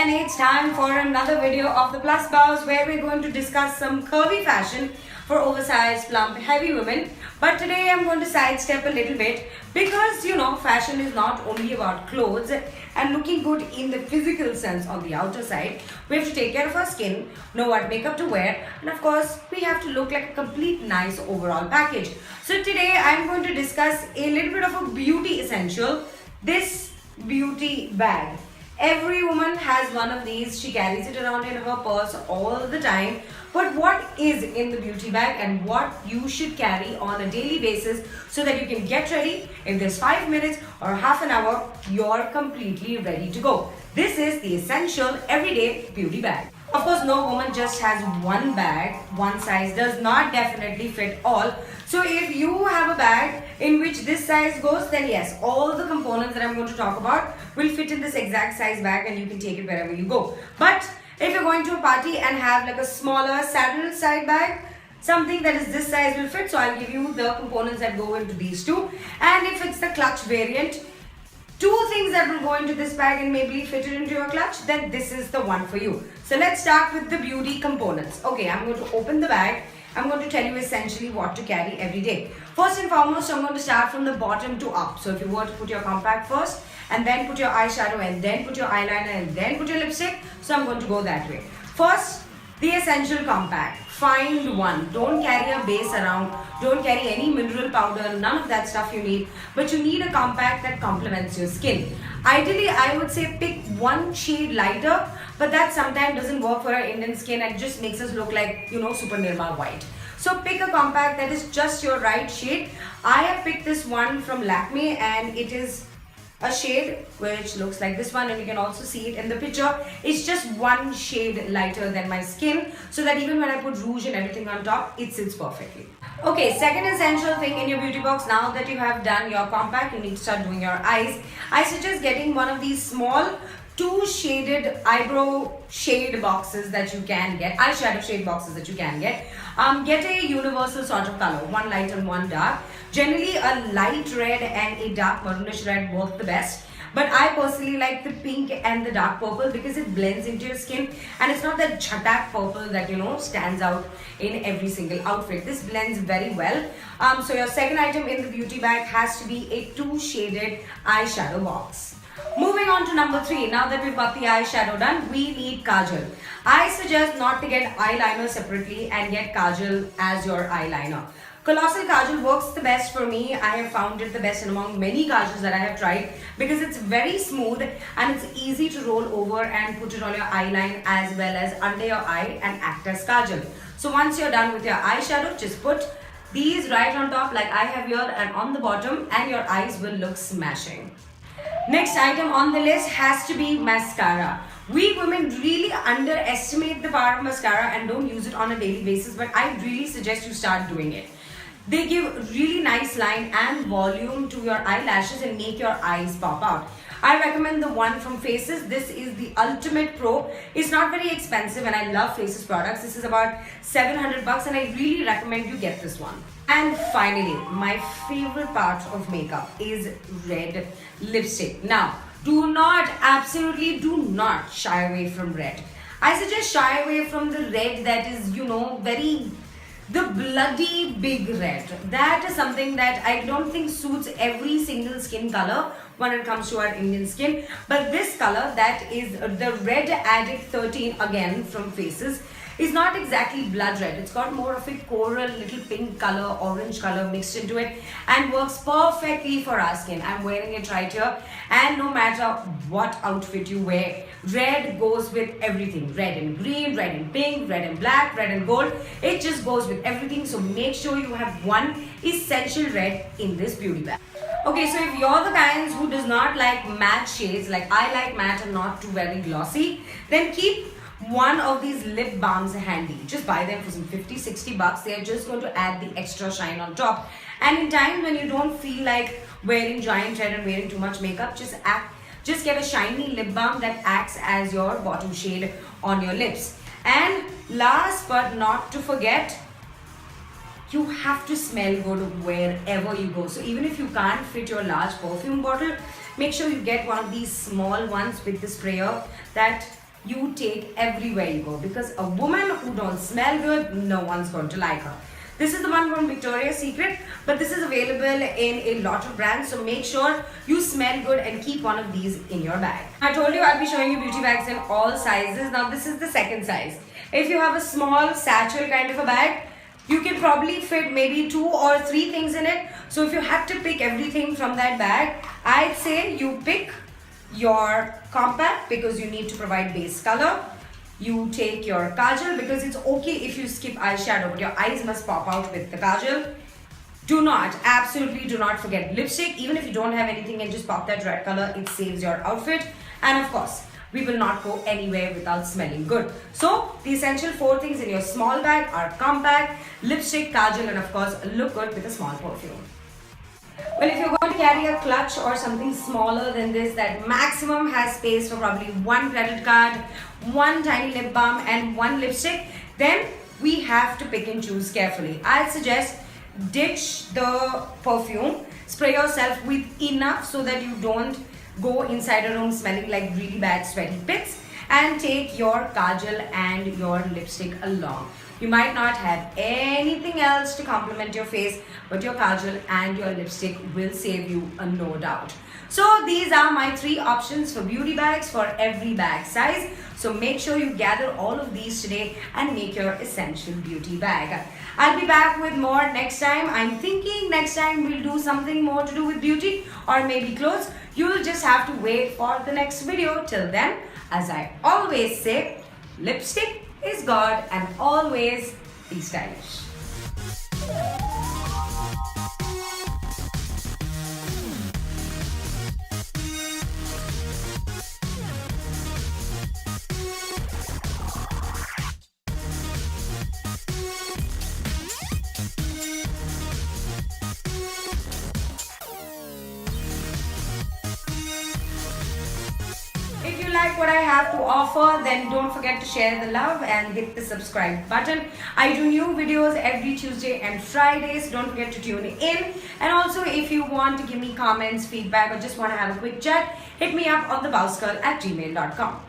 and it's time for another video of the Plus Bows where we're going to discuss some curvy fashion for oversized, plump, heavy women. But today I'm going to sidestep a little bit because fashion is not only about clothes and looking good in the physical sense on the outer side. We have to take care of our skin, know what makeup to wear, and of course we have to look like a complete nice overall package. So today I'm going to discuss a little bit of a beauty essential, this beauty bag. Every woman has one of these. She carries it around in her purse all the time. But what is in the beauty bag and what you should carry on a daily basis so that you can get ready in this 5 minutes or half an hour, you're completely ready to go. This is the essential everyday beauty bag. Of course, no woman just has one bag. One size does not definitely fit all. So if you have a bag in which this size goes, then yes, all the components that I'm going to talk about will fit in this exact size bag and you can take it wherever you go. But if you're going to a party and have like a smaller saddle side bag, something that is this size will fit. So I'll give you the components that go into these two. And if it's the clutch variant, two things that will go into this bag and maybe fit it into your clutch, then this is the one for you. So let's start with the beauty components. Okay, I'm going to open the bag. I'm going to tell you essentially what to carry every day. First and foremost, I'm going to start from the bottom to up. So if you were to put your compact first and then put your eyeshadow and then put your eyeliner and then put your lipstick, so I'm going to go that way. First, the essential compact. Find one. Don't carry a base around. Don't carry any mineral powder. None of that stuff you need. But you need a compact that complements your skin. Ideally, I would say pick one shade lighter, but that sometimes doesn't work for our Indian skin and just makes us look like, super Nirma white. So pick a compact that is just your right shade. I have picked this one from Lakme and it is a shade which looks like this one, and you can also see it in the picture. It's just one shade lighter than my skin, so that even when I put rouge and everything on top, it sits perfectly. Okay, second essential thing in your beauty box, now that you have done your compact, you need to start doing your eyes. I suggest getting one of these small two shaded eyebrow shade boxes that you can get, eyeshadow shade boxes that you can get. Get a universal sort of color, one light and one dark. Generally a light red and a dark maroonish red work the best. But I personally like the pink and the dark purple because it blends into your skin and it's not that chatak purple that stands out in every single outfit. This blends very well. So your second item in the beauty bag has to be a two shaded eyeshadow box. Moving on to number 3, now that we've got the eyeshadow done, we need kajal. I suggest not to get eyeliner separately and get kajal as your eyeliner. Colossal Kajal works the best for me. I have found it the best among many kajals that I have tried because it's very smooth and it's easy to roll over and put it on your eyeline as well as under your eye and act as kajal. So once you're done with your eyeshadow, just put these right on top like I have here and on the bottom, and your eyes will look smashing. Next item on the list has to be mascara. We women really underestimate the power of mascara and don't use it on a daily basis, but I really suggest you start doing it. They give really nice line and volume to your eyelashes and make your eyes pop out. I recommend the one from Faces. This is the Ultimate Pro. It's not very expensive and I love Faces products. This is about 700 bucks and I really recommend you get this one. And finally, my favorite part of makeup is red lipstick. Now, absolutely do not shy away from red. I suggest shy away from the red that is, the bloody big red. That is something that I don't think suits every single skin color when it comes to our Indian skin. But this color, that is the Red Addict 13 again from Faces, is not exactly blood red. It's got more of a coral, little pink color, orange color mixed into it and works perfectly for our skin. I'm wearing it right here, and no matter what outfit you wear, red goes with everything. Red and green, red and pink, red and black, red and gold. It just goes with everything. So make sure you have one essential red in this beauty bag. Okay, so if you're the kinds who does not like matte shades, like I like matte and not too very glossy, then keep one of these lip balms handy. Just buy them for some 50-60 bucks. They are just going to add the extra shine on top. And in times when you don't feel like wearing giant red and wearing too much makeup, just get a shiny lip balm that acts as your bottom shade on your lips. And last but not to forget, you have to smell good wherever you go. So even if you can't fit your large perfume bottle, make sure you get one of these small ones with the sprayer that you take everywhere you go, because a woman who don't smell good, no one's going to like her. This is the one from Victoria's Secret, but this is available in a lot of brands, so make sure you smell good and keep one of these in your bag. I told you I'll be showing you beauty bags in all sizes. Now this is the second size. If you have a small satchel kind of a bag, you can probably fit maybe 2 or 3 things in it. So if you had to pick everything from that bag, I'd say you pick your compact because you need to provide base color. You take your kajal because it's okay if you skip eyeshadow, but your eyes must pop out with the kajal. Do not, absolutely do not forget lipstick. Even if you don't have anything and just pop that red color, it saves your outfit. And of course, we will not go anywhere without smelling good. So the essential 4 things in your small bag are compact, lipstick, kajal, and of course look good with a small perfume. Well, if you're going to carry a clutch or something smaller than this that maximum has space for probably 1 credit card, 1 tiny lip balm and 1 lipstick, then we have to pick and choose carefully. I'd suggest ditch the perfume, spray yourself with enough so that you don't go inside a room smelling like really bad sweaty pits, and take your kajal and your lipstick along. You might not have anything else to complement your face, but your kajal and your lipstick will save you a no doubt. So these are my 3 options for beauty bags for every bag size. So make sure you gather all of these today and make your essential beauty bag. I'll be back with more next time. I'm thinking next time we'll do something more to do with beauty or maybe clothes. You'll just have to wait for the next video. Till then, as I always say, lipstick is God and always be stylish. If you like what I have to offer, then don't forget to share the love and hit the subscribe button. I do new videos every Tuesday and Friday, so don't forget to tune in. And also, if you want to give me comments, feedback, or just want to have a quick chat, hit me up on thebowsgirl@gmail.com.